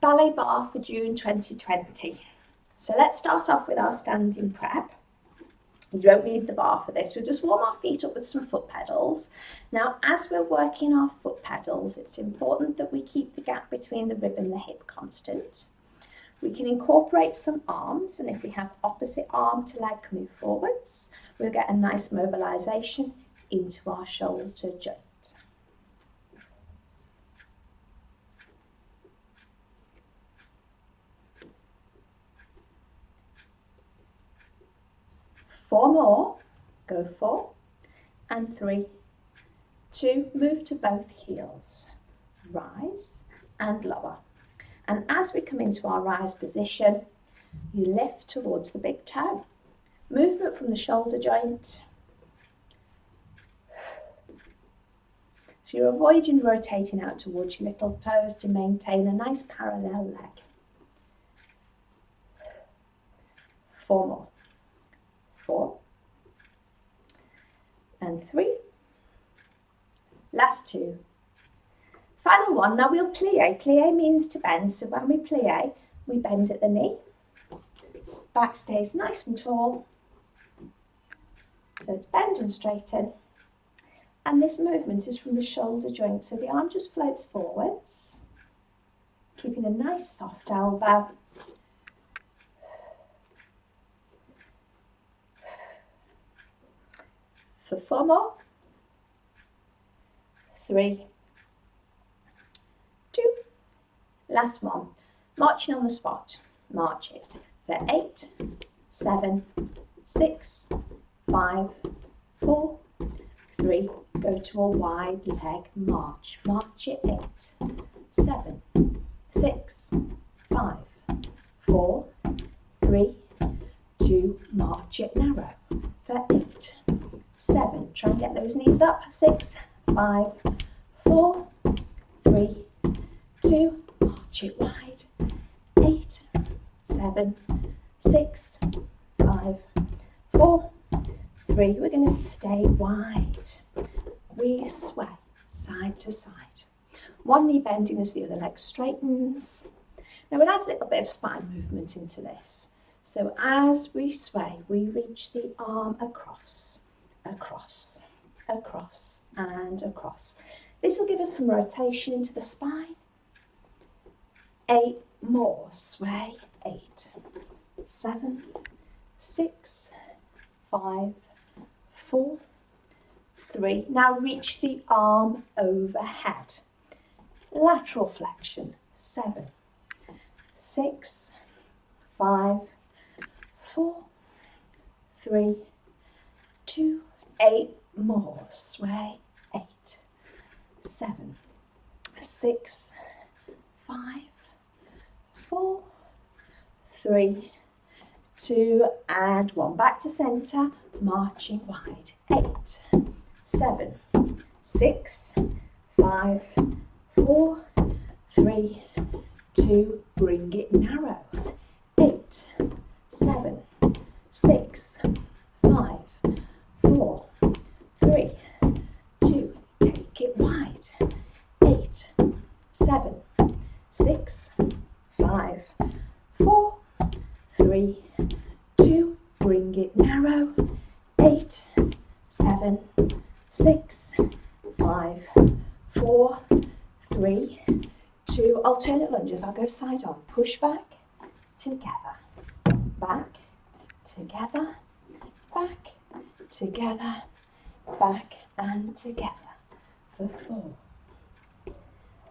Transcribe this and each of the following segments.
Ballet Barre for June 2020. So let's start off with our standing prep. You don't need the bar for this. We'll just warm our feet up with some foot pedals. Now, as we're working our foot pedals, it's important that we keep the gap between the rib and the hip constant. We can incorporate some arms, and if we have opposite arm to leg move forwards, we'll get a nice mobilization into our shoulder joint. Four more, go 4 and 3, 2, move to both heels, rise and lower. And as we come into our rise position, you lift towards the big toe. Movement from the shoulder joint. So you're avoiding rotating out towards your little toes to maintain a nice parallel leg. 4 more. 4 and 3. Last 2. Final one. Now we'll plie. Plie means to bend. So when we plie, we bend at the knee. Back stays nice and tall. So it's bend and straighten. And this movement is from the shoulder joint. So the arm just floats forwards, keeping a nice soft elbow. For 4 more, 3, 2, last one. Marching on the spot, march it for 8, 7, 6, 5, 4, 3, go to a wide leg march. March it 8, 7, 6, 5, 4, 3, 2, march it narrow for 8, 7, try and get those knees up, 6, 5, 4, 3, 2, march it wide, 8, 7, 6, 5, 4, 3, we're going to stay wide. We sway side to side. One knee bending as the other leg straightens. Now we'll add a little bit of spine movement into this. So as we sway, we reach the arm across, across, across and across. This will give us some rotation into the spine. 8 more, sway, 8, 7, 6, 5, 4, 3. Now reach the arm overhead. Lateral flexion, 7, 6, 5, 4, 3, 2, 8 more, sway, 8, 7, 6, 5, 4, 3, 2 and 1. Back to centre, marching wide, 8, 7, 6, 5, 4, 3, 2, bring it narrow, 8, 7, 6, 5, 4, 3, 2, take it wide, 8, 7, 6, 5, 4, 3, 2, bring it narrow, 8, 7, 6, 5, 4, 3, 2, alternate lunges. I'll go side on, push back, together, back, together, back, together, back and together for 4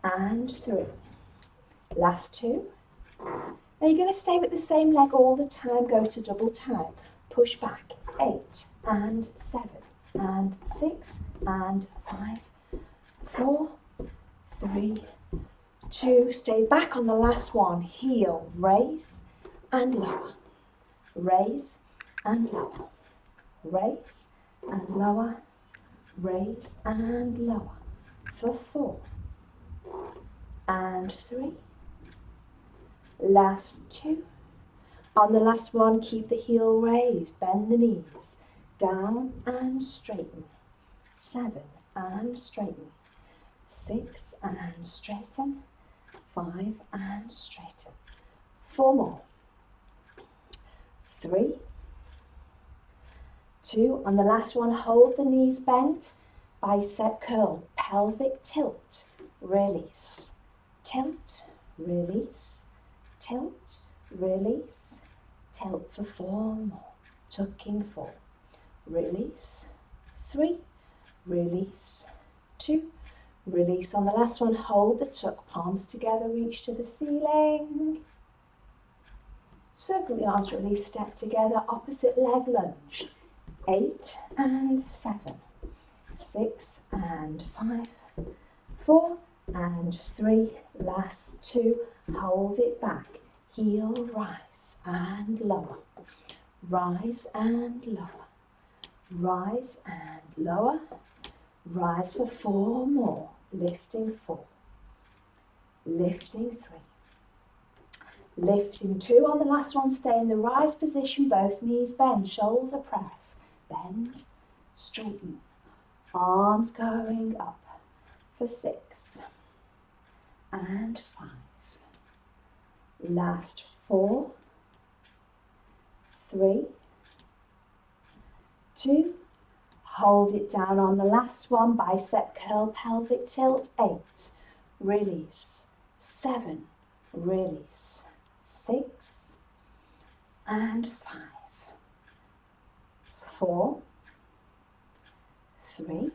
and 3. Last 2. Now you're going to stay with the same leg all the time, go to double time, push back, 8 and 7 and 6 and 5, 4, 3, 2, stay back on the last one, heel, raise and lower, raise and lower, raise and lower, raise and lower for 4 and 3. Last 2. On the last one, keep the heel raised, bend the knees, down and straighten, 7 and straighten, 6 and straighten, 5 and straighten. 4 more. 3, 2, on the last one, hold the knees bent, bicep curl, pelvic tilt, release, tilt, release, tilt, release, tilt for 4 more, tucking 4, release, 3, release, 2, release. On the last one, hold the tuck, palms together, reach to the ceiling. Circle the arms, release, step together, opposite leg lunge. 8 and 7, 6 and 5, 4 and 3, last 2, hold it back, heel, rise and lower, rise and lower, rise and lower, rise for 4 more, lifting 4, lifting 3, lifting 2, on the last one, stay in the rise position, both knees bend, shoulder press, bend, straighten, arms going up for 6 and 5, last 4, 3, 2, hold it down on the last one, bicep curl, pelvic tilt, 8, release, 7, release, 6 and 5, 4, 3,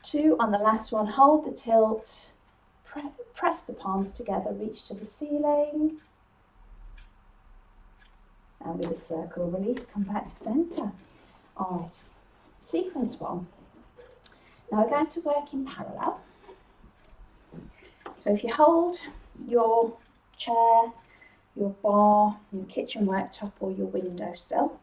2, on the last one, hold the tilt, press the palms together, reach to the ceiling, and with a circle release, come back to centre. All right, sequence 1. Now we're going to work in parallel. So if you hold your chair, your bar, your kitchen worktop or your windowsill.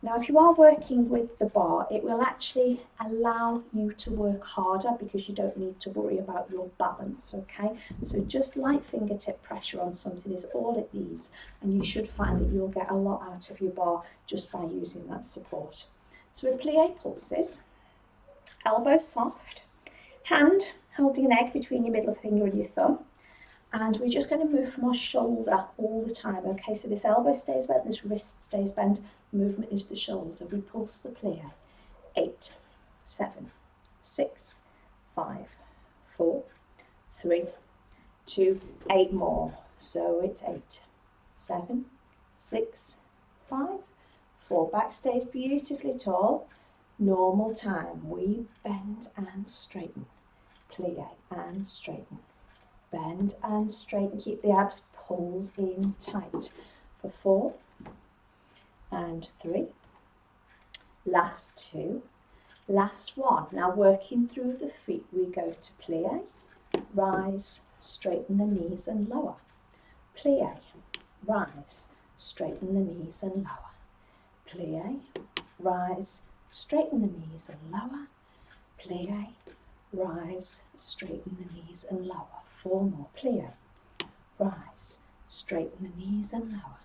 Now if you are working with the bar, it will actually allow you to work harder because you don't need to worry about your balance, okay? So just light fingertip pressure on something is all it needs, and you should find that you'll get a lot out of your bar just by using that support. So with plie pulses, elbow soft, hand holding an egg between your middle finger and your thumb, and we're just going to move from our shoulder all the time, okay? So this elbow stays bent, this wrist stays bent, movement is the shoulder. We pulse the plie. 8, 7, 6, 5, 4, 3, 2, 8 more. So it's 8, 7, 6, 5, 4. Back stays beautifully tall. Normal time. We bend and straighten. Plie and straighten. Bend and straighten. Keep the abs pulled in tight for 4 and 3. Last 2. Last 1. Now working through the feet, we go to plie, rise, straighten the knees and lower. Plie, rise, straighten the knees and lower. Plie, rise, straighten the knees and lower. Plie, rise, straighten the knees and lower. 4 more. Plie, rise, straighten the knees and lower.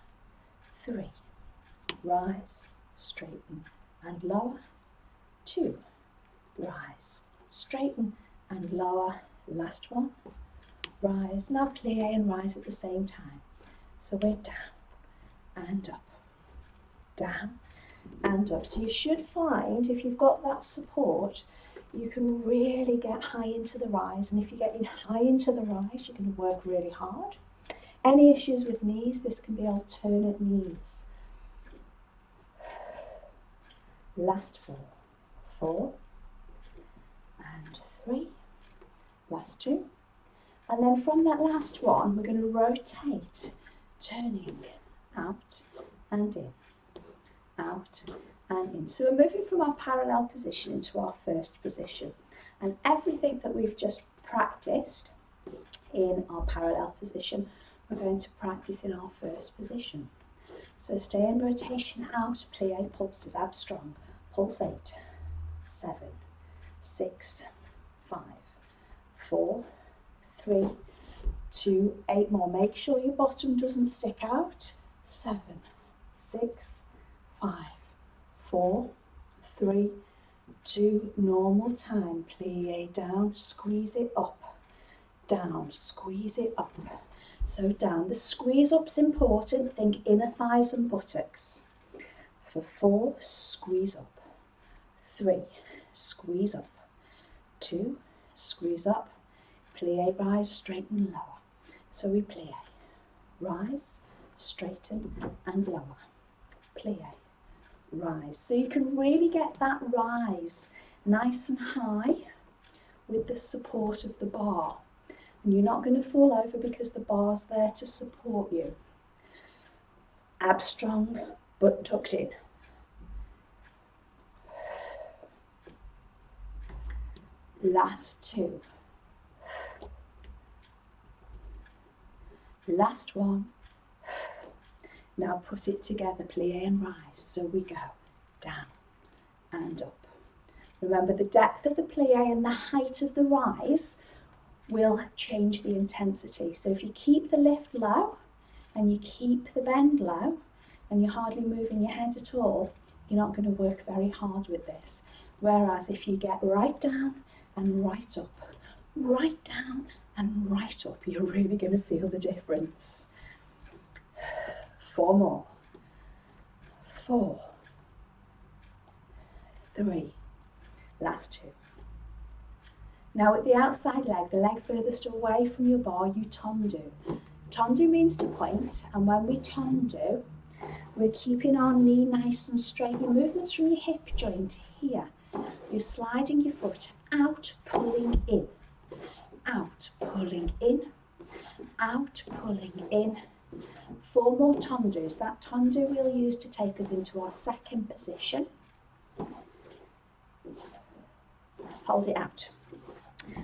3, rise, straighten and lower. 2, rise, straighten and lower. Last 1, rise. Now plie and rise at the same time. So we're down and up, down and up. So you should find, if you've got that support, you can really get high into the rise, and if you're getting high into the rise, you're going to work really hard. Any issues with knees, this can be alternate knees. Last 4, 4 and 3, last 2, and then from that last one, we're going to rotate, turning out and in, out and in. So we're moving from our parallel position into our first position, and everything that we've just practiced in our parallel position, we're going to practice in our first position. So stay in rotation out, plie pulses, abs strong, pulse 8, 7, 6, 5, 4, 3, 2, 8 more. Make sure your bottom doesn't stick out. 7, 6, 5, 4, 3, 2, normal time. Plie down, squeeze it up, down, squeeze it up. So down, the squeeze up's important, think inner thighs and buttocks. For 4, squeeze up. 3, squeeze up. 2, squeeze up. Plie, rise, straighten, lower. So we plie, rise, straighten and lower. Plie, rise. So you can really get that rise nice and high with the support of the bar. And you're not going to fall over because the bar's there to support you. Abs strong, butt tucked in. Last 2. Last 1. Now put it together, plie and rise. So we go down and up. Remember, the depth of the plie and the height of the rise will change the intensity. So if you keep the lift low and you keep the bend low and you're hardly moving your head at all, you're not going to work very hard with this. Whereas if you get right down and right up, right down and right up, you're really going to feel the difference. 4 more. 4, 3, last 2. Now at the outside leg, the leg furthest away from your bar, you tendu. Tendu means to point, and when we tendu, we're keeping our knee nice and straight. Your movements from your hip joint here. You're sliding your foot out, pulling in. Out, pulling in. Out, pulling in. 4 more tendus. That tendu we'll use to take us into our second position. Hold it out.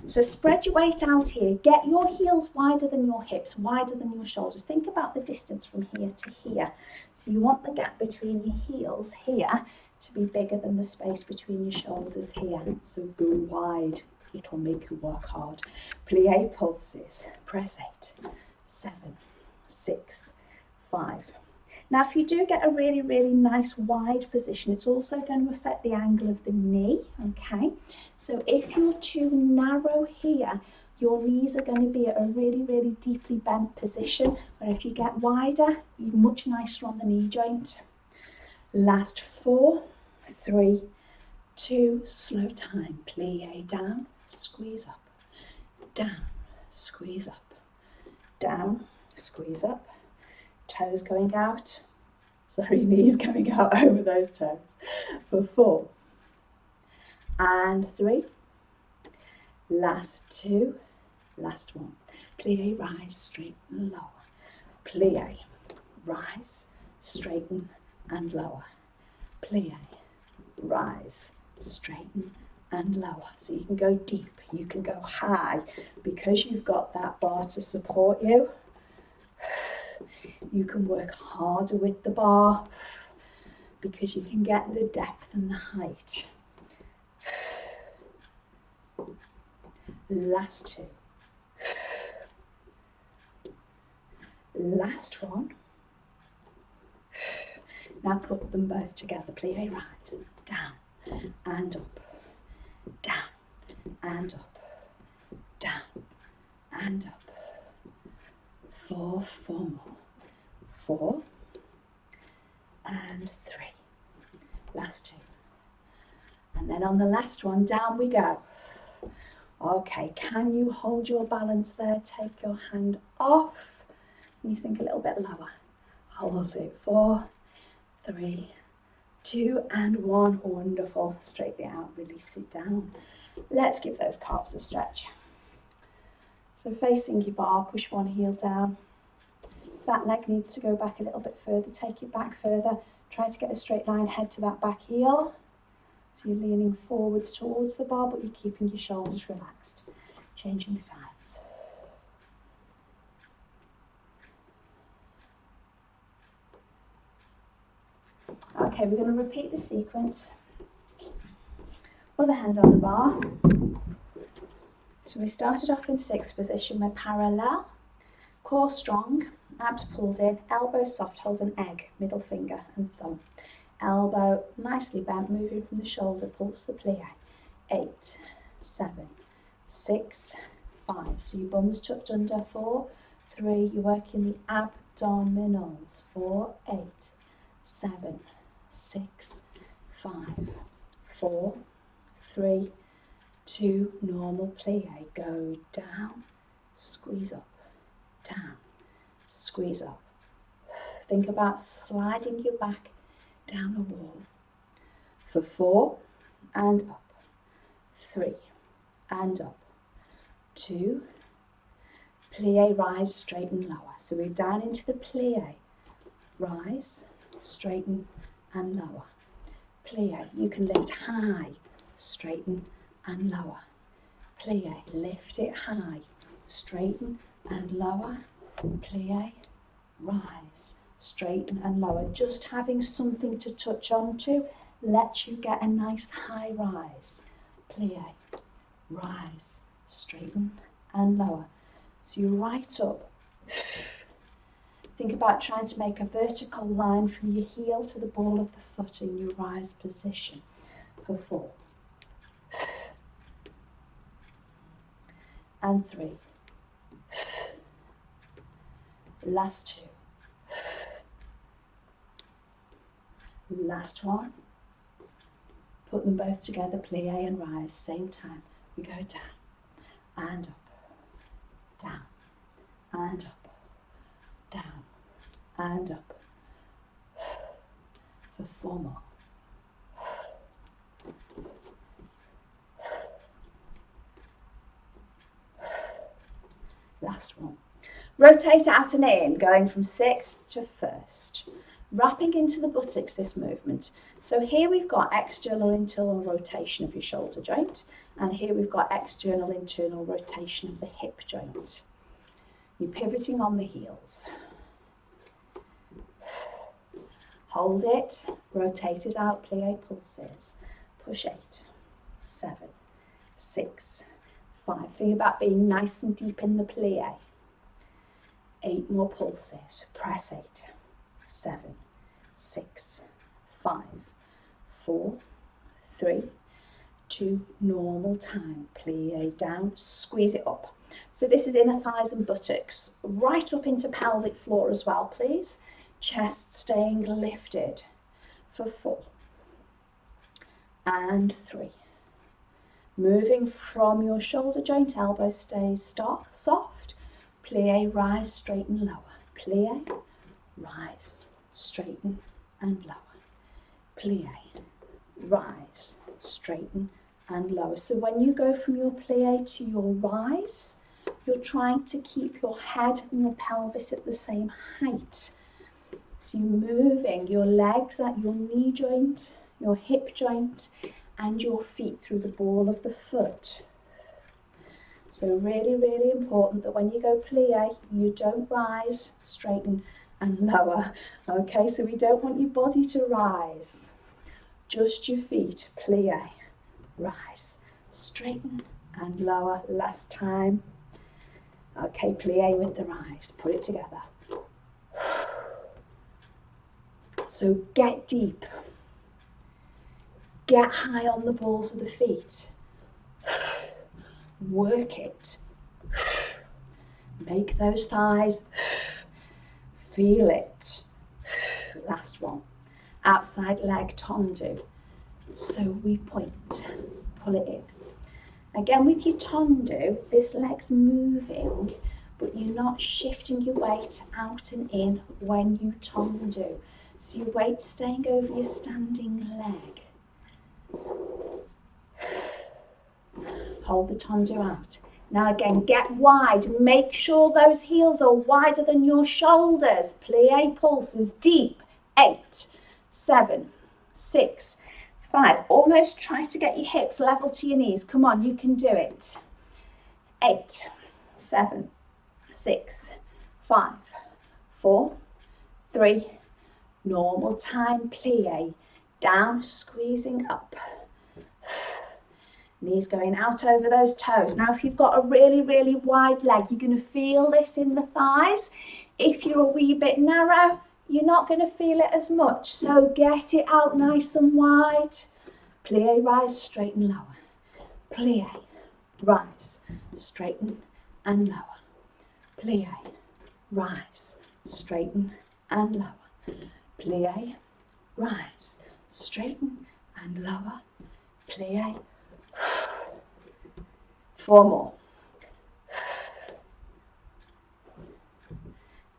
So spread your weight out here. Get your heels wider than your hips, wider than your shoulders. Think about the distance from here to here. So you want the gap between your heels here to be bigger than the space between your shoulders here. So go wide. It'll make you work hard. Plie pulses. Press 8, 7, 6, 5. Now, if you do get a really, really nice wide position, it's also going to affect the angle of the knee, okay? So if you're too narrow here, your knees are going to be at a really, really deeply bent position, where if you get wider, you're much nicer on the knee joint. Last 4, 3, 2, slow time. Plie down, squeeze up, down, squeeze up, down, squeeze up. Toes going out, knees going out over those toes. For 4 and 3, last 2, last 1. Plie, rise, straighten, lower. Plie, rise, straighten and lower. Plie, rise, straighten and lower. So you can go deep, you can go high, because you've got that bar to support you. You can work harder with the bar because you can get the depth and the height. Last 2. Last 1. Now put them both together. Plie, rise, down and up, down and up, down and up. 4 more. 4 and 3. Last 2. And then on the last one, down we go. Okay, can you hold your balance there? Take your hand off. Can you sink a little bit lower? Hold it. 4, 3, 2 and 1. Wonderful. Straighten it out, release it down. Let's give those calves a stretch. So facing your bar, push one heel down. If that leg needs to go back a little bit further, take it back further. Try to get a straight line, head to that back heel. So you're leaning forwards towards the bar, but you're keeping your shoulders relaxed. Changing sides. Okay, we're going to repeat the sequence. Other hand on the bar. So we started off in 6th position. We're parallel, core strong, abs pulled in, elbow soft, hold an egg, middle finger and thumb. Elbow nicely bent, moving from the shoulder, pulse the plie. 8, 7, 6, 5. So your bum's tucked under. 4, 3. You're working the abdominals. 4, 8, 7, 6, 5, 4, 3, 2. Normal plie. Go down, squeeze up, down, squeeze up. Think about sliding your back down a wall. For 4, and up. 3, and up. 2, plie, rise, straighten, lower. So we're down into the plie. Rise, straighten, and lower. Plie, you can lift high, straighten, and lower. Plie, lift it high, straighten, and lower. Plie, rise, straighten, and lower. Just having something to touch onto lets you get a nice high rise. Plie, rise, straighten, and lower. So you're right up. Think about trying to make a vertical line from your heel to the ball of the foot in your rise position. For 4. And 3. Last 2. Last 1. Put them both together, plie and rise, same time. We go down, and up, down, and up, down, and up. For 4 more. Last one. Rotate out and in, going from 6th to 1st. Wrapping into the buttocks this movement. So here we've got external internal rotation of your shoulder joint, and here we've got external internal rotation of the hip joint. You're pivoting on the heels. Hold it, rotate it out, plie pulses. Push 8, 7, 6, 5. Think about being nice and deep in the plie. 8 more pulses. Press 8, 7, 6, 5, 4, 3, 2. Normal time. Plie down, squeeze it up. So this is inner thighs and buttocks. Right up into pelvic floor as well, please. Chest staying lifted. For 4. And 3. Moving from your shoulder joint, elbow stays soft. Plie, rise, straighten, lower. Plie, rise, straighten, and lower. Plie, rise, straighten, and lower. So when you go from your plie to your rise, you're trying to keep your head and your pelvis at the same height. So you're moving your legs at your knee joint, your hip joint, and your feet through the ball of the foot. So really, really important that when you go plie, you don't rise, straighten, and lower. Okay, so we don't want your body to rise. Just your feet. Plie, rise, straighten, and lower. Last time. Okay, plie with the rise. Put it together. So get deep. Get high on the balls of the feet. Work it. Make those thighs. Feel it. Last one. Outside leg tendu. So we point. Pull it in. Again with your tendu, this leg's moving, but you're not shifting your weight out and in when you tendu. So your weight's staying over your standing leg. Hold the tendu out. Now again, get wide. Make sure those heels are wider than your shoulders. Plie pulses deep. 8, 7, 6, 5. Almost try to get your hips level to your knees. Come on, you can do it. 8, 7, 6, 5, 4, 3. Normal time, plie. Down, squeezing up. Knees going out over those toes. Now, if you've got a really, really wide leg, you're going to feel this in the thighs. If you're a wee bit narrow, you're not going to feel it as much. So get it out nice and wide. Plie, rise, straighten, lower. Plie, rise, straighten, and lower. Plie, rise, straighten and lower. Plie, rise, straighten and lower. Plie. 4 more.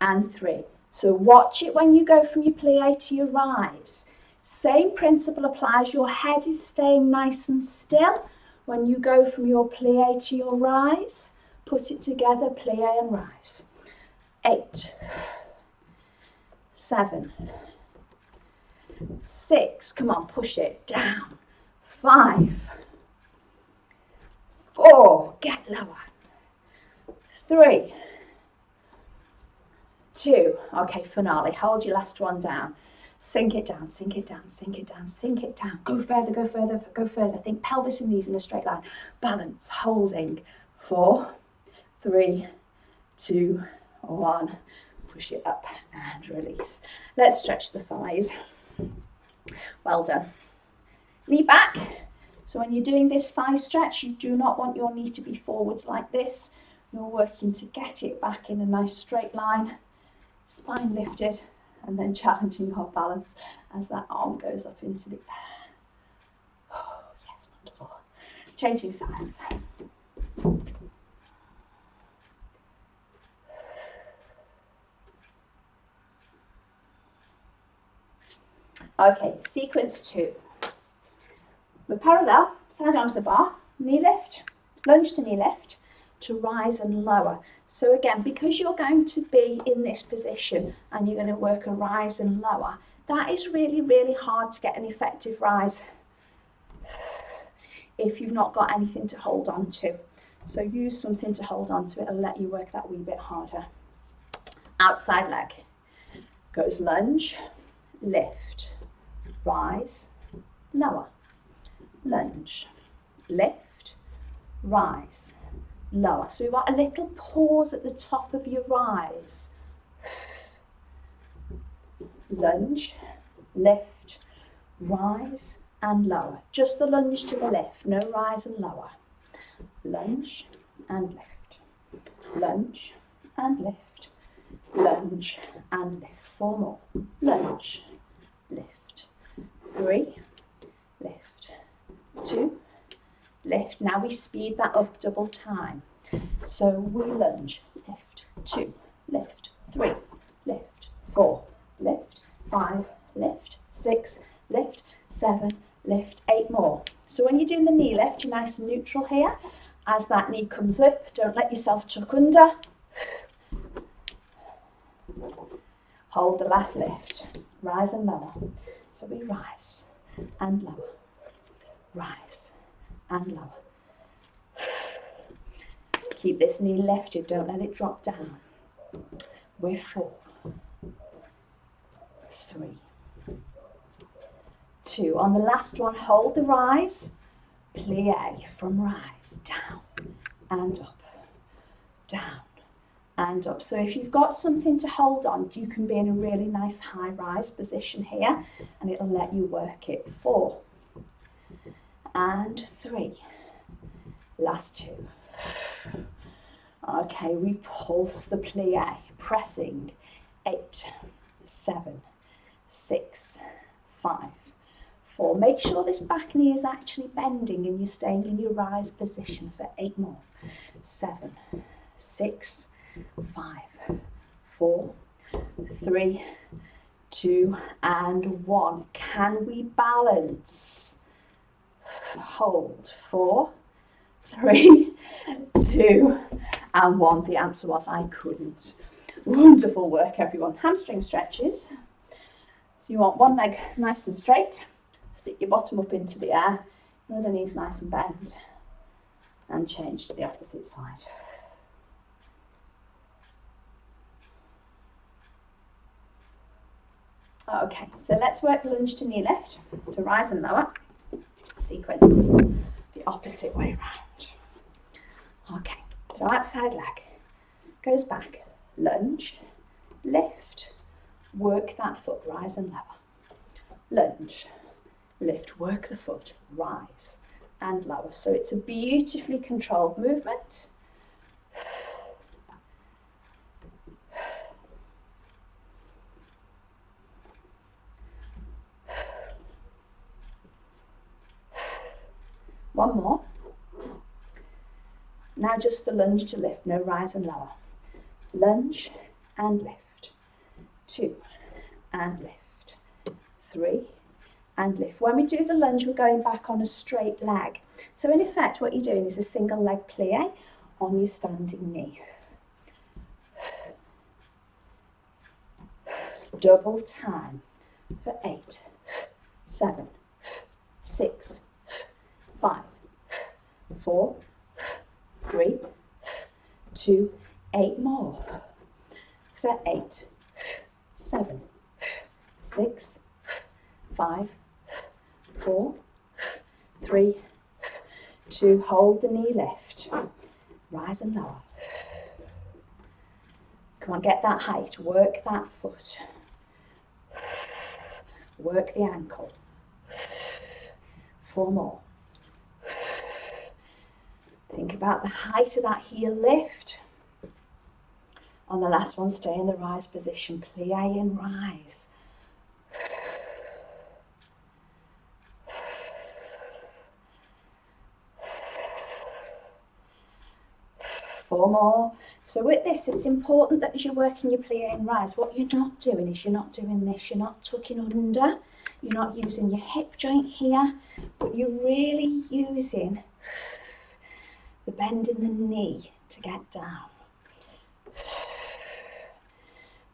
And 3. So watch it when you go from your plie to your rise. Same principle applies. Your head is staying nice and still. When you go from your plie to your rise, put it together, plie and rise. 8, 7, 6, come on, push it down. 5, 4, get lower. 3, 2, okay, finale, hold your last one down. Sink it down, sink it down, sink it down, sink it down. Go further, go further, go further. Think pelvis and knees in a straight line. Balance, holding. 4, 3, 2, 1. Push it up and release. Let's stretch the thighs. Well done. Knee back. So when you're doing this thigh stretch, you do not want your knee to be forwards like this. You're working to get it back in a nice straight line. Spine lifted, and then challenging our balance as that arm goes up into the air. Oh, yes, wonderful. Changing sides. Okay, sequence 2. We're parallel, side onto the bar, knee lift, lunge to knee lift, to rise and lower. So again, because you're going to be in this position and you're going to work a rise and lower, that is really, really hard to get an effective rise if you've not got anything to hold on to. So use something to hold on to, it'll let you work that wee bit harder. Outside leg goes lunge, lift, rise, lower, lunge, lift, rise, lower. So we want a little pause at the top of your rise. Lunge, lift, rise and lower. Just the lunge to the lift, no rise and lower. Lunge and lift, lunge and lift, lunge and lift. 4 more. Lunge, lift, 3, lift, 2, lift. Now we speed that up double time. So we lunge, lift, 2, lift, 3, lift, 4, lift, 5, lift, 6, lift, 7, lift, 8 more. So when you're doing the knee lift, you're nice and neutral here. As that knee comes up, don't let yourself tuck under. Hold the last lift, rise and lower. So we rise and lower, rise and lower. Keep this knee lifted, don't let it drop down. We're 4, 3, 2. On the last one, hold the rise, plie from rise, down and up, down and up. So if you've got something to hold on, you can be in a really nice high rise position here and it'll let you work it. 4 and 3. Last 2. Okay, we pulse the plie, pressing. 8, 7, 6, 5, 4. Make sure this back knee is actually bending and you're staying in your rise position for 8 more. 7, 6, 5, 4, 3, 2 and 1. Can we balance? Hold. 4, 3, 2 and 1. The answer was I couldn't. Wonderful work, everyone. Hamstring stretches. So you want one leg nice and straight. Stick your bottom up into the air. Your other knee's nice and bent. And change to the opposite side. Okay, so let's work lunge to knee lift, to rise and lower. Sequence the opposite way round. Okay, so outside leg goes back, lunge, lift, work that foot, rise and lower. Lunge, lift, work the foot, rise and lower. So it's a beautifully controlled movement. One more. Now just the lunge to lift, no rise and lower. Lunge and lift. 2 and lift. 3 and lift. When we do the lunge, we're going back on a straight leg. So in effect, what you're doing is a single leg plie on your standing knee. Double time for 8, 7, 6, 5, 4, 3, 2, 8 more. For 8, 7, 6, 5, 4, 3, 2, hold the knee lift. Rise and lower. Come on, get that height, work that foot. Work the ankle. 4 more. Think about the height of that heel lift. On the last one, stay in the rise position. Plie and rise. 4 more. So with this, it's important that as you're working your plie and rise, what you're not doing is you're not doing this. You're not tucking under. You're not using your hip joint here, but you're really using the bend in the knee to get down.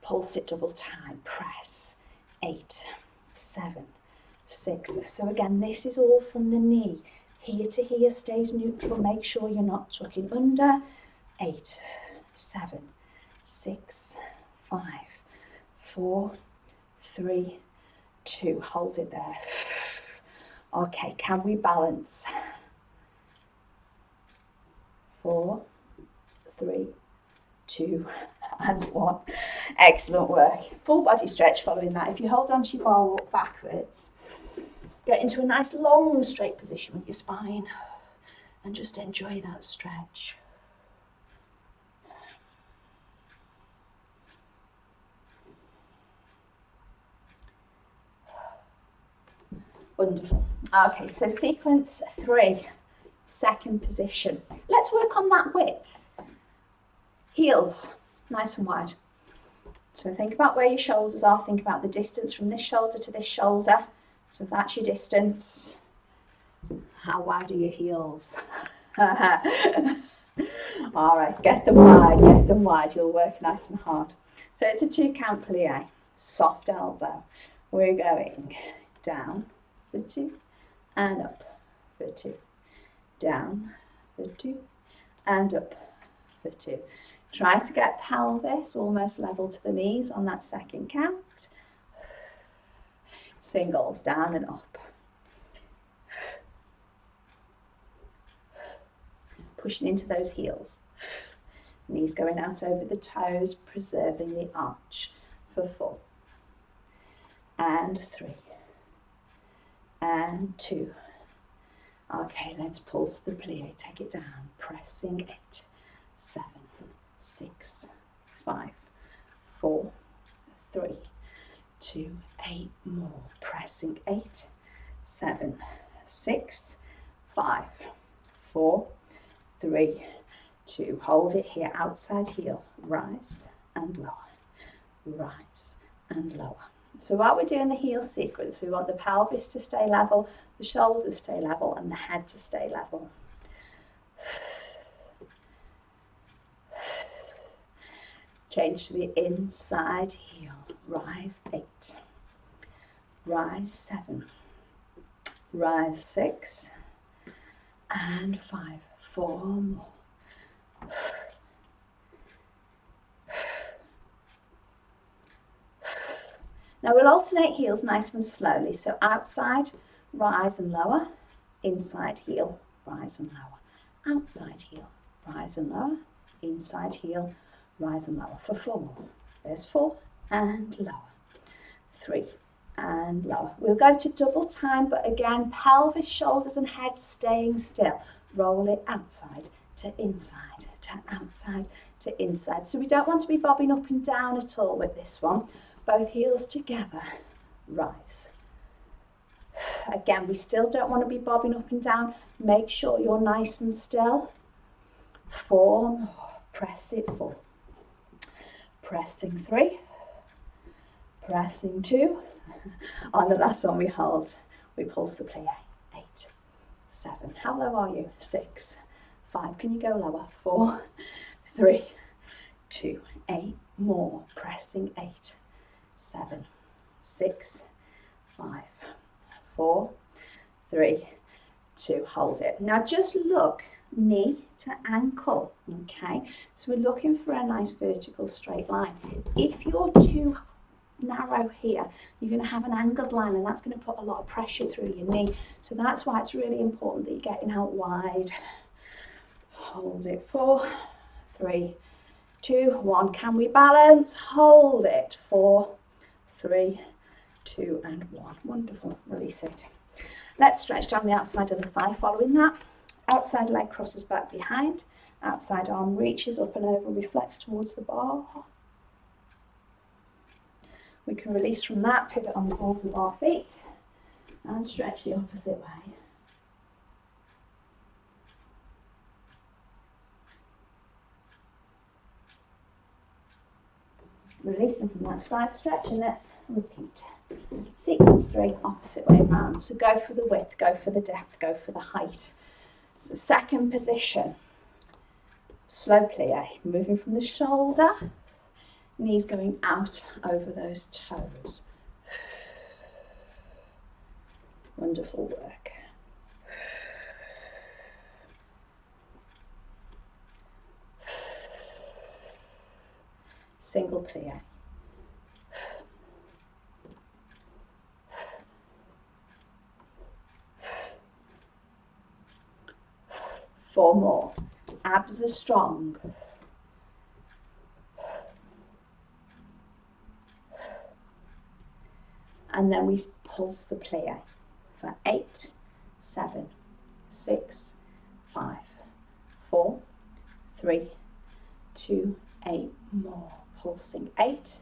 Pulse it double time. Press. 8, 7, 6. So again, this is all from the knee. Here to here stays neutral. Make sure you're not tucking under. 8, 7, 6, 5, 4, 3, 2. Hold it there. Okay, can we balance? 4, 3, 2, and 1. Excellent work. Full body stretch following that. If you hold on to your bar, walk backwards. Get into a nice long straight position with your spine and just enjoy that stretch. Wonderful. Okay, so sequence 3, second position. Let's work on that width. Heels, nice and wide. So think about where your shoulders are. Think about the distance from this shoulder to this shoulder. So if that's your distance, how wide are your heels? All right, get them wide, get them wide. You'll work nice and hard. So it's a 2 count plie, soft elbow. We're going down for 2 and up for 2. Down for 2 and up for 2. Try to get pelvis almost level to the knees on that second count. Singles, down and up. Pushing into those heels. Knees going out over the toes, preserving the arch for 4. And 3. And 2. Okay, let's pulse the plie. Take it down. Pressing 8, 7, 6, 5, 4, 3, 2, 8 more. Pressing 8, 7, 6, 5, 4, 3, 2. Hold it here. Outside heel. Rise and lower. Rise and lower. So while we're doing the heel sequence, we want the pelvis to stay level, the shoulders stay level, and the head to stay level. Change to the inside heel. Rise 8. Rise 7. Rise 6. And 5. 4 more. Now we'll alternate heels nice and slowly. So outside, rise and lower. Inside heel, rise and lower. Outside heel, rise and lower. Inside heel, rise and lower. For 4 more. There's 4 and lower. 3 and lower. We'll go to double time, but again, pelvis, shoulders and head staying still. Roll it outside to inside, to outside, to inside. So we don't want to be bobbing up and down at all with this one. Both heels together. Rise. Again, we still don't want to be bobbing up and down. Make sure you're nice and still. 4 more. Press it 4. Pressing 3. Pressing 2. On the last one we hold. We pulse the plie. 8, 7. How low are you? 6, 5. Can you go lower? 4, 3, 2. 8 more. Pressing 8, 7, 6, 5, 4, 3, 2. Hold it. Now just look knee to ankle. Okay, so we're looking for a nice vertical straight line. If you're too narrow here, you're going to have an angled line, and that's going to put a lot of pressure through your knee. So that's why it's really important that you're getting out wide. Hold it. 4, 3, 2, 1. Can we balance? Hold it. 4, 3, 2, and 1. Wonderful. Release it. Let's stretch down the outside of the thigh. Following that, outside leg crosses back behind. Outside arm reaches up and over, reflects towards the bar. We can release from that, pivot on the balls of our feet, and stretch the opposite way. Releasing from that side stretch, and let's repeat. Sequence 3, opposite way around. So go for the width, go for the depth, go for the height. So second position, slow plie, moving from the shoulder, knees going out over those toes. Wonderful work. Single plie. 4 more. Abs are strong. And then we pulse the plie for 8, 7, 6, 5, 4, 3, 2, 8 more. Pulsing 8,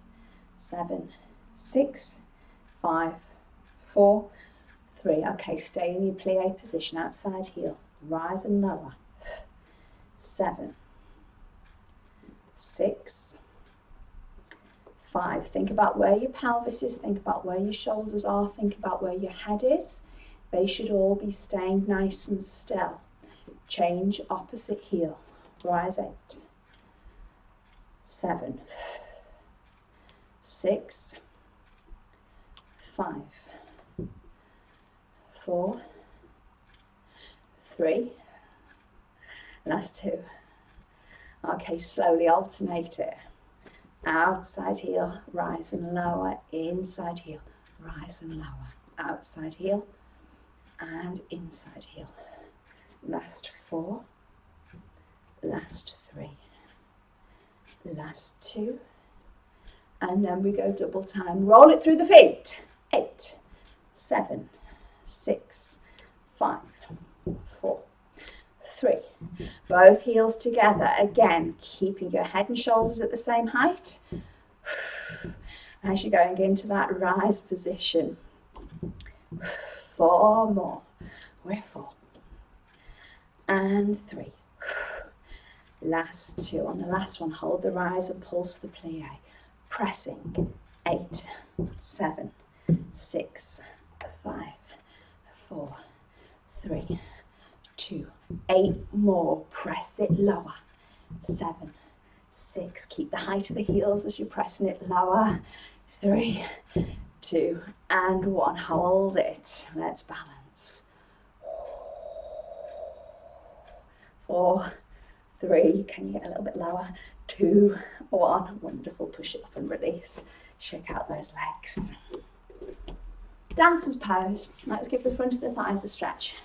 7, 6, 5, 4, 3. Okay, stay in your plie position, outside heel. Rise and lower. 7, 6, 5. Think about where your pelvis is, think about where your shoulders are, think about where your head is. They should all be staying nice and still. Change opposite heel. Rise 8, 7, 6, 5, 4, 3, last 2. Okay, slowly alternate it. Outside heel, rise and lower, inside heel, rise and lower, outside heel and inside heel. Last 4, last 3, last 2, and then we go double time. Roll it through the feet. 8, 7, 6, 5, 4, 3. Both heels together. Again, keeping your head and shoulders at the same height. As you're going into that rise position. 4 more. We're 4. And 3. Last 2. On the last one, hold the rise and pulse the plie. Pressing. 8, 7, 6, 5, 4, 3, 2, 8 more. Press it lower. 7, 6. Keep the height of the heels as you're pressing it lower. 3, 2, and 1. Hold it. Let's balance. 4, 3. Can you get a little bit lower? 2, 1. Wonderful. Push it up and release. Shake out those legs. Dancer's pose. Let's give the front of the thighs a stretch.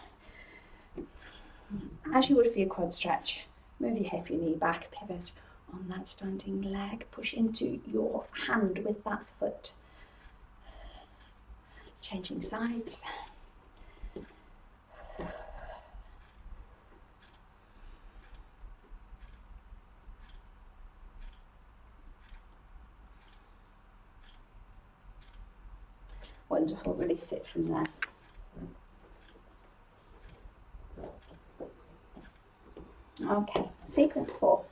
As you would for your quad stretch, move your hip, your knee back, pivot on that standing leg, push into your hand with that foot. Changing sides. Wonderful, release it from there. Okay, sequence 4.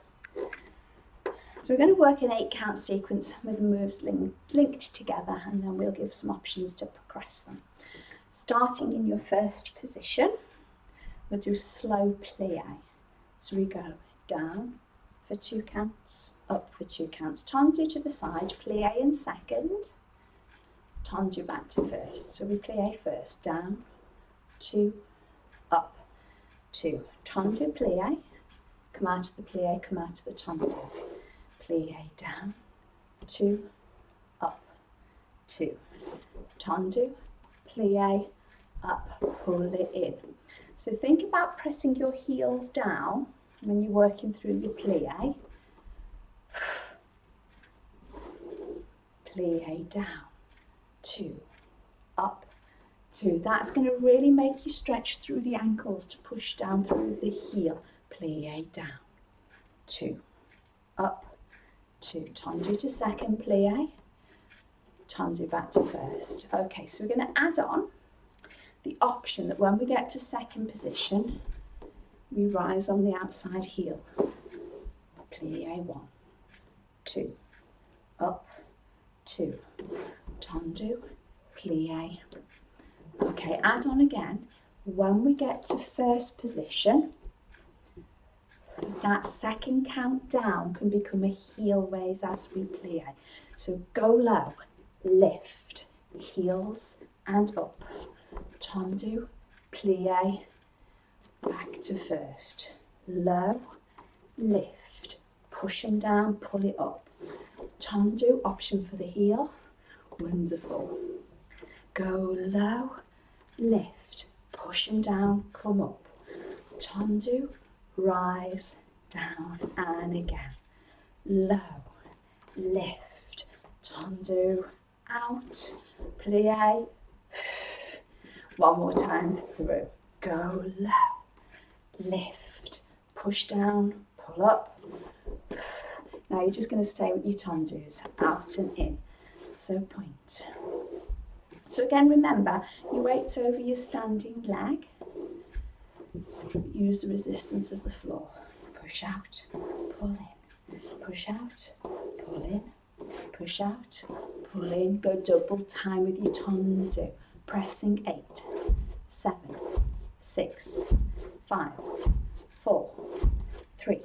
So we're going to work an 8-count sequence with the moves linked together, and then we'll give some options to progress them. Starting in your first position, we'll do slow plie. So we go down for 2 counts, up for 2 counts, tendu to the side, plie in second, tendu back to first. So we plie first, down, 2, up, 2, tendu plie, come out to the plie, come out to the tendu, plie down, 2, up, 2, tendu, plie, up, pull it in. So think about pressing your heels down when you're working through your plie. Plie down, 2, up, 2. That's going to really make you stretch through the ankles to push down through the heel. Plie down, 2, up, 2. Tendu to second plie, tendu back to first. Okay, so we're going to add on the option that when we get to second position, we rise on the outside heel. Plie 1, 2, up, 2, tendu, plie. Okay, add on again. When we get to first position, that second count down can become a heel raise as we plie. So go low, lift, heels and up, tendu, plie, back to first, low, lift, push them down, pull it up, tendu, option for the heel, wonderful, go low, lift, push them down, come up, tendu, rise, down and again, low, lift, tendu, out, plie, one more time through, go low, lift, push down, pull up. Now you're just going to stay with your tendus, out and in, so point. So again, remember, your weight's over your standing leg. Use the resistance of the floor. Push out, pull in, push out, pull in, push out, pull in. Go double time with your tendu. Pressing 8, 7, 6, 5, 4, 3,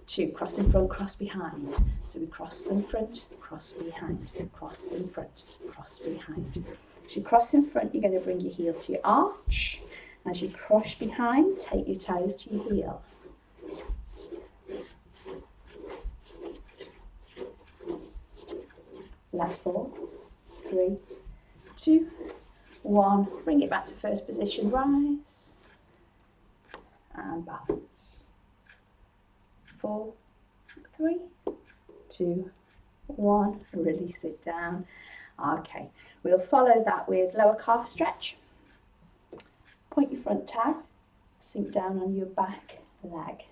2. Cross in front, cross behind. So we cross in front, cross behind, cross in front, cross behind. As you cross in front, you're going to bring your heel to your arch. As you cross behind, take your toes to your heel. Last 4, 3, 2, 1. Bring it back to first position, rise and balance. 4, 3, 2, 1. Release it down. Okay, we'll follow that with lower calf stretch. Point your front toe, sink down on your back leg.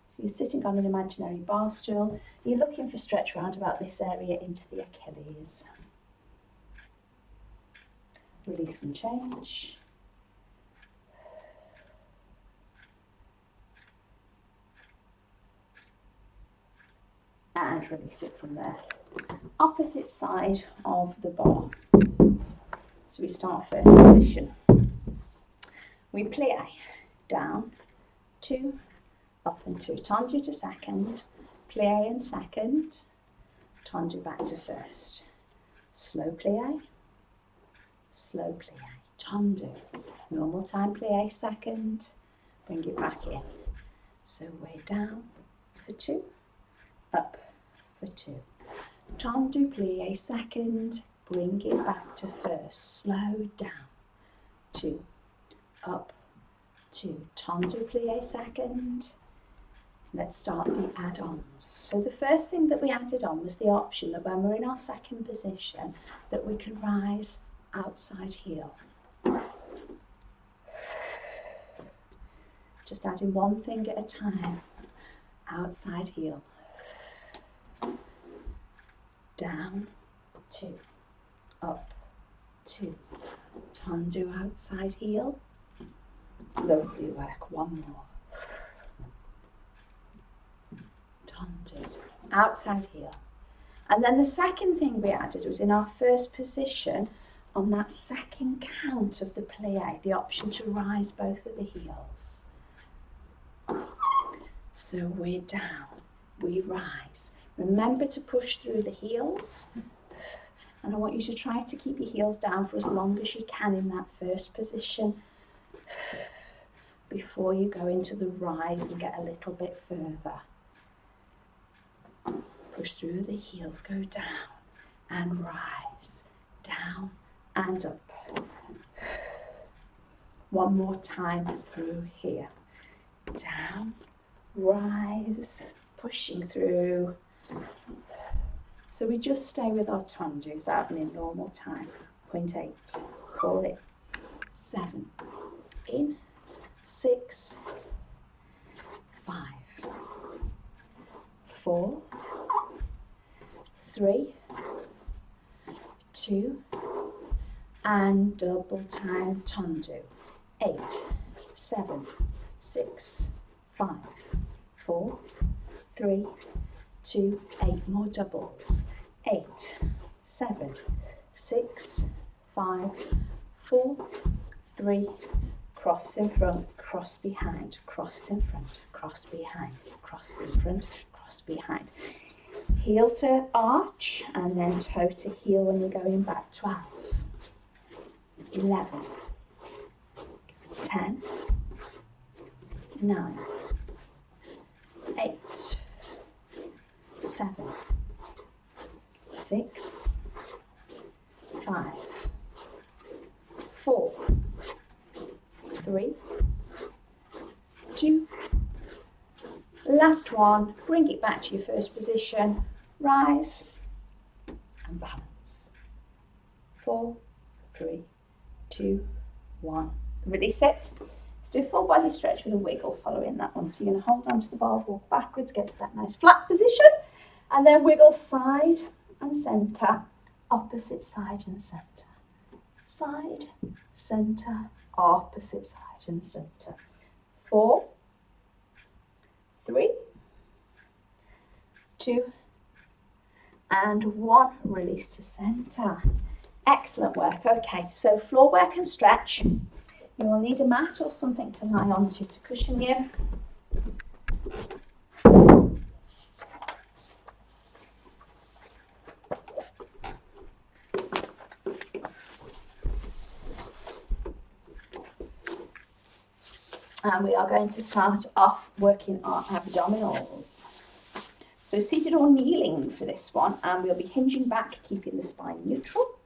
So you're sitting on an imaginary bar stool. You're looking for stretch around about this area into the Achilles. Release and change. And release it from there. Opposite side of the bar. So we start first position. We plie, down, 2, up and 2. Tendu to second, plie in second, tendu back to first. Slow plie, tendu. Normal time plie second, bring it back in. So way down for 2, up for 2. Tendu plie second, bring it back to first. Slow down, 2, up, 2. Tendu plie second. Let's start the add-ons. So the first thing that we added on was the option that when we're in our second position, that we can rise outside heel. Just adding one thing at a time. Outside heel. Down, 2, up, 2, Tendu outside heel. Lovely work. One more. Tendu outside heel. And then the second thing we added was in our first position, on that second count of the plie, the option to rise both of the heels. So we're down, we rise. Remember to push through the heels. And I want you to try to keep your heels down for as long as you can in that first position before you go into the rise and get a little bit further. Push through the heels, go down and rise, down and up. One more time through here. Down, rise, pushing through. So we just stay with our tendus out in normal time. 0.8, call it 7, in, 6, 5, 4, 3, 2, and double time tendu. 8, 7, 6, 5, 4, 3, 2, 8 more doubles. 8, 7, 6, 5, 4, 3, cross in front, cross behind, cross in front, cross behind, cross in front, cross behind. Heel to arch and then toe to heel when you're going back. 12, 11, 10, 9, 8, 7, 6, 5, 4, 3, 2, last one, bring it back to your first position, rise and balance. 4, 3, 2, 1, release it. Let's do a full body stretch with a wiggle following that one. So you're going to hold on to the bar, walk backwards, get to that nice flat position, and then wiggle side and centre, opposite side and centre. Side, centre, opposite side and centre. 4, 3, 2, and 1. Release to centre. Excellent work. Okay, so floor work and stretch. You will need a mat or something to lie onto to cushion you. And we are going to start off working our abdominals. So seated or kneeling for this one, and we'll be hinging back, keeping the spine neutral.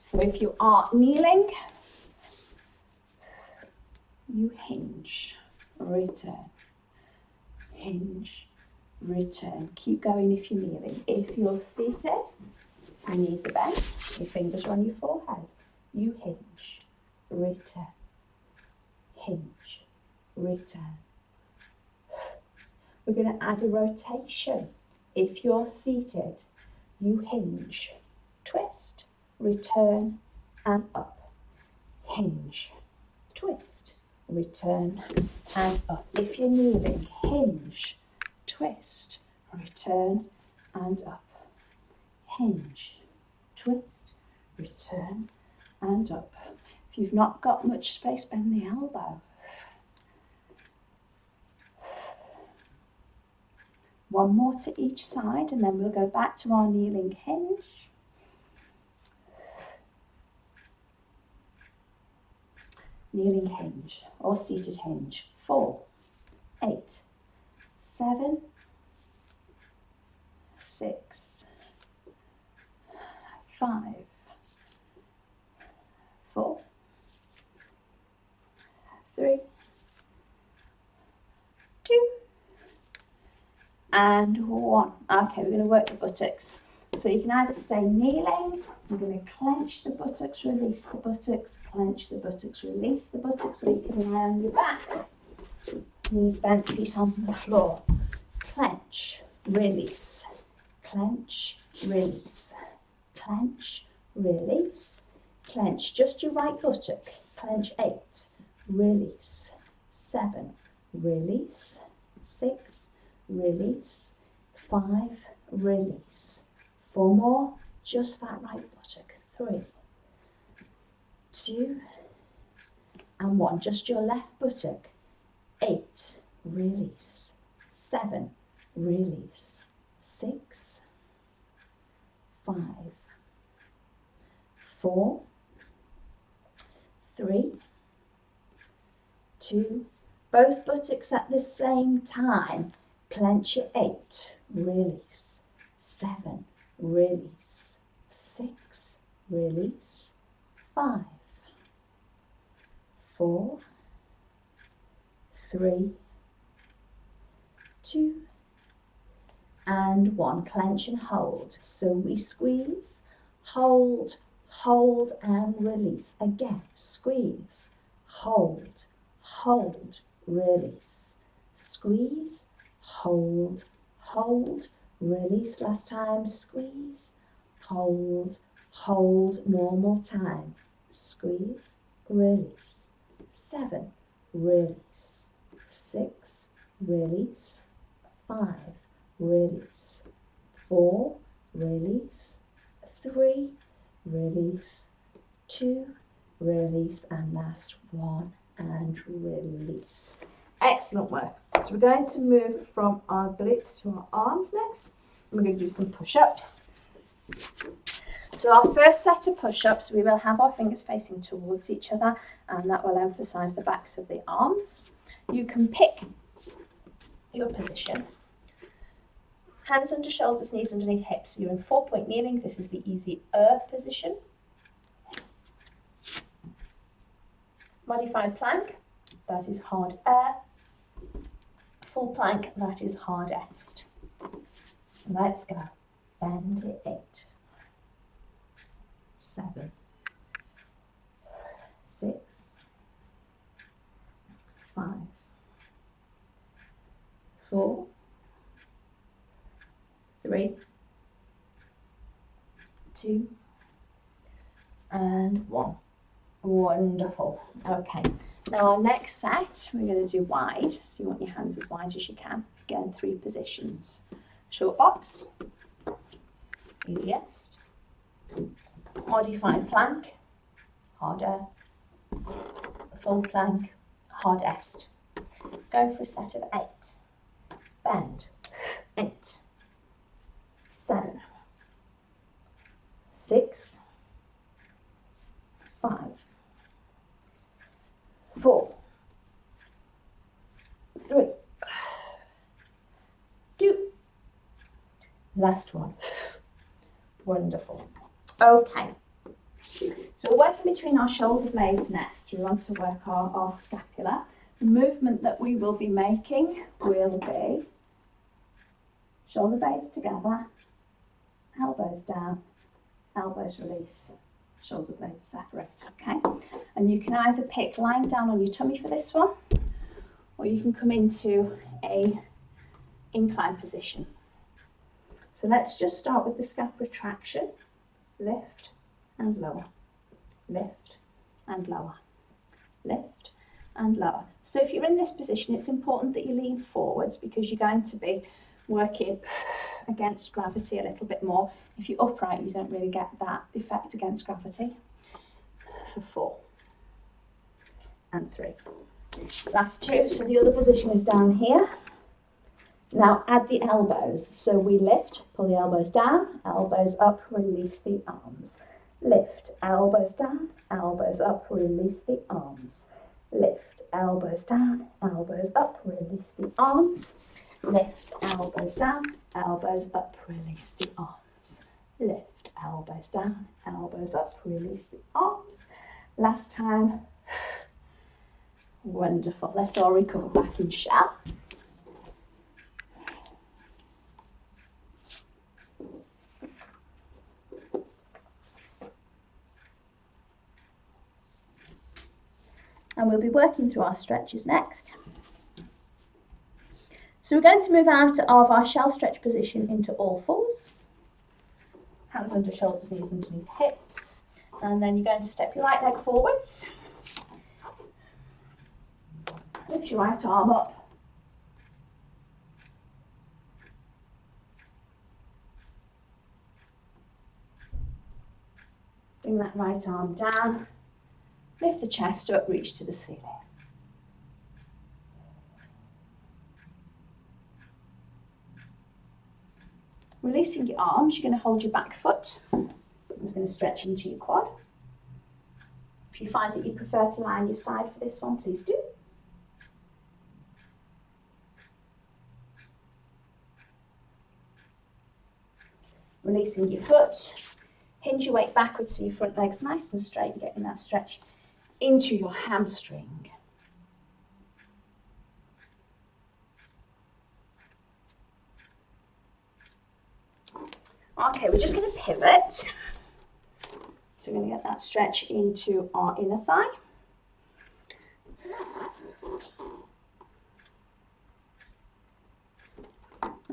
So if you are kneeling, you hinge, return, hinge, return. Keep going if you're kneeling. If you're seated, your knees are bent, your fingers are on your forehead. You hinge, return, hinge, return. We're going to add a rotation. If you're seated, you hinge, twist, return and up. Hinge, twist, return and up. If you're kneeling, hinge, twist, return and up. Hinge, twist, return and up. If you've not got much space, bend the elbow. One more to each side, and then we'll go back to our kneeling hinge. Kneeling hinge or seated hinge. 4, 8, 7, 6, 5, 4, 3, 2, and 1. Okay, we're going to work the buttocks. So you can either stay kneeling, we're going to clench the buttocks, release the buttocks, clench the buttocks, release the buttocks, or you can lie on your back, knees bent, feet on the floor. Clench, release, clench, release, clench, release, clench just your right buttock, clench 8, release, 7, release, 6, release, 5, release, 4 more, just that right buttock, 3, 2, and 1, just your left buttock, 8, release, 7, release, 6, 5, 4, 3, 2, both buttocks at the same time, clench your 8, release, 7, release, 6, release, 5, 4, 3, 2, and 1. Clench and hold. So we squeeze, hold, hold and release. Again, squeeze, hold, hold, release. Squeeze, hold, hold, release. Last time, squeeze, hold, hold, normal time. Squeeze, release. 7, release. 6, release. 5, release. 4, release. 3, release. 2, release, and last 1 and release. Excellent work. So we're going to move from our glutes to our arms next. We're going to do some push-ups. So our first set of push-ups, we will have our fingers facing towards each other, and that will emphasize the backs of the arms. You can pick your position. Hands under shoulders, knees underneath hips. You're in 4-point kneeling. This is the easier position. Modified plank, that is hard air. Full plank, that is hardest. Let's go. Bend it 8, 7, 6, 5, 4, 3, 2, and 1. Wonderful. Okay. Now our next set, we're going to do wide. So you want your hands as wide as you can. Again, 3 positions. Short box, easiest. Modified plank, harder. Full plank, hardest. Go for a set of 8. Bend. 8, 7, 6, 5, 4, 3, 2. Last one. Wonderful. Okay. So we're working between our shoulder blades next. We want to work our scapula. The movement that we will be making will be shoulder blades together, elbows down, elbows release, shoulder blades separate, okay? And you can either pick lying down on your tummy for this one, or you can come into a incline position. So let's just start with the scap retraction. Lift and lower, lift and lower, lift and lower. So if you're in this position, it's important that you lean forwards because you're going to be working against gravity a little bit more. If you're upright, you don't really get that effect against gravity. For 4 and 3. Last 2. So the other position is down here. Now add the elbows. So we lift, pull the elbows down, elbows up, release the arms. Lift, elbows down, elbows up, release the arms. Lift, elbows down, elbows up, release the arms. Lift, elbows down, elbows up, release the arms. Lift, elbows down, elbows up, release the arms. Last time. Wonderful. Let's all recover back in shell. And we'll be working through our stretches next. So we're going to move out of our shell stretch position into all fours. Hands under shoulders, knees underneath hips. And then you're going to step your right leg forwards. Lift your right arm up. Bring that right arm down. Lift the chest up, reach to the ceiling. Releasing your arms, you're going to hold your back foot. It's going to stretch into your quad. If you find that you prefer to lie on your side for this one, please do. Releasing your foot, hinge your weight backwards so your front leg's nice and straight, getting that stretch into your hamstring. Okay, we're just going to pivot. So we're going to get that stretch into our inner thigh.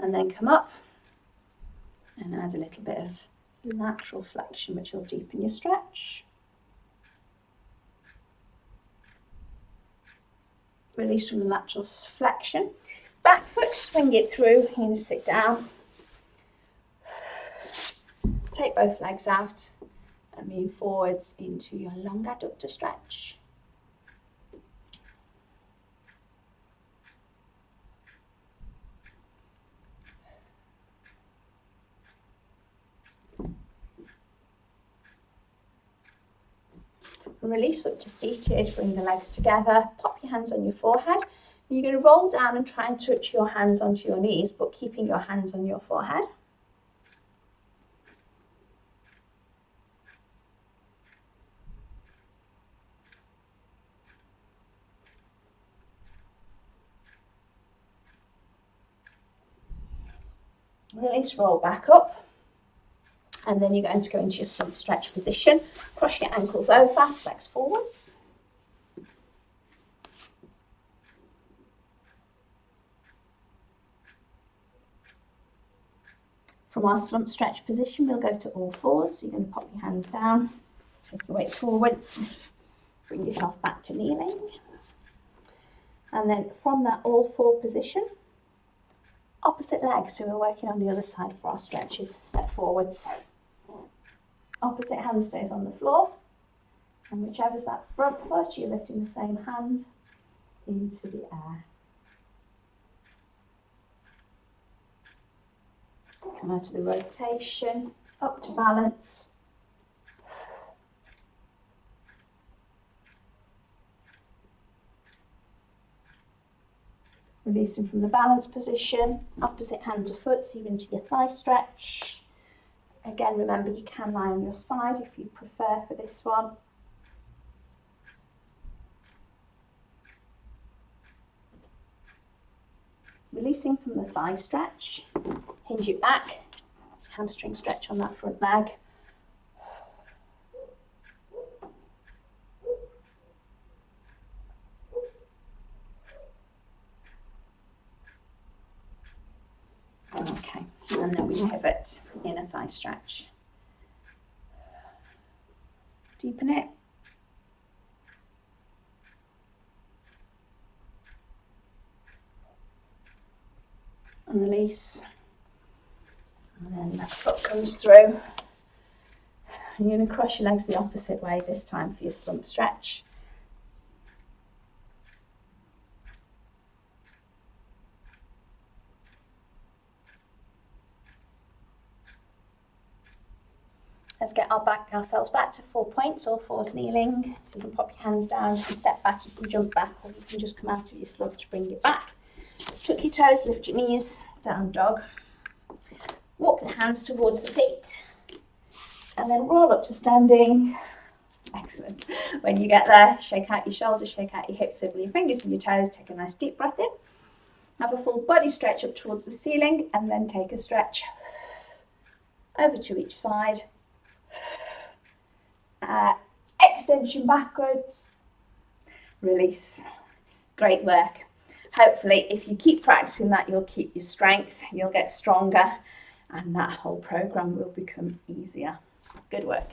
And then come up and add a little bit of lateral flexion, which will deepen your stretch. Release from the lateral flexion. Back foot, swing it through. You're going to sit down. Take both legs out and lean forwards into your long adductor stretch. Release up to seated, bring the legs together, pop your hands on your forehead. You're going to roll down and try and touch your hands onto your knees, but keeping your hands on your forehead. Release, roll back up. And then you're going to go into your slump stretch position. Cross your ankles over, flex forwards. From our slump stretch position, we'll go to all fours. So you're going to pop your hands down, take your weight forwards, bring yourself back to kneeling. And then from that all four position, opposite leg. So we're working on the other side for our stretches. Step forwards. Opposite hand stays on the floor, and whichever's that front foot, you're lifting the same hand into the air. Come out of the rotation, up to balance. Releasing from the balance position, opposite hand to foot, so you're into your thigh stretch. Again, remember you can lie on your side if you prefer for this one. Releasing from the thigh stretch, hinge it back, hamstring stretch on that front leg. Okay, and then we pivot, inner thigh stretch. Deepen it. And release. And then that foot comes through. And you're going to cross your legs the opposite way this time for your slump stretch. Let's get ourselves back to 4 points, all fours kneeling. So you can pop your hands down, you can step back, you can jump back, or you can just come out of your slump to bring it back. Tuck your toes, lift your knees, down dog. Walk the hands towards the feet. And then roll up to standing. Excellent. When you get there, shake out your shoulders, shake out your hips, wiggle your fingers and your toes, take a nice deep breath in. Have a full body stretch up towards the ceiling, and then take a stretch over to each side. Extension backwards, release. Great work. Hopefully, if you keep practicing that, you'll keep your strength, you'll get stronger, and that whole program will become easier. Good work.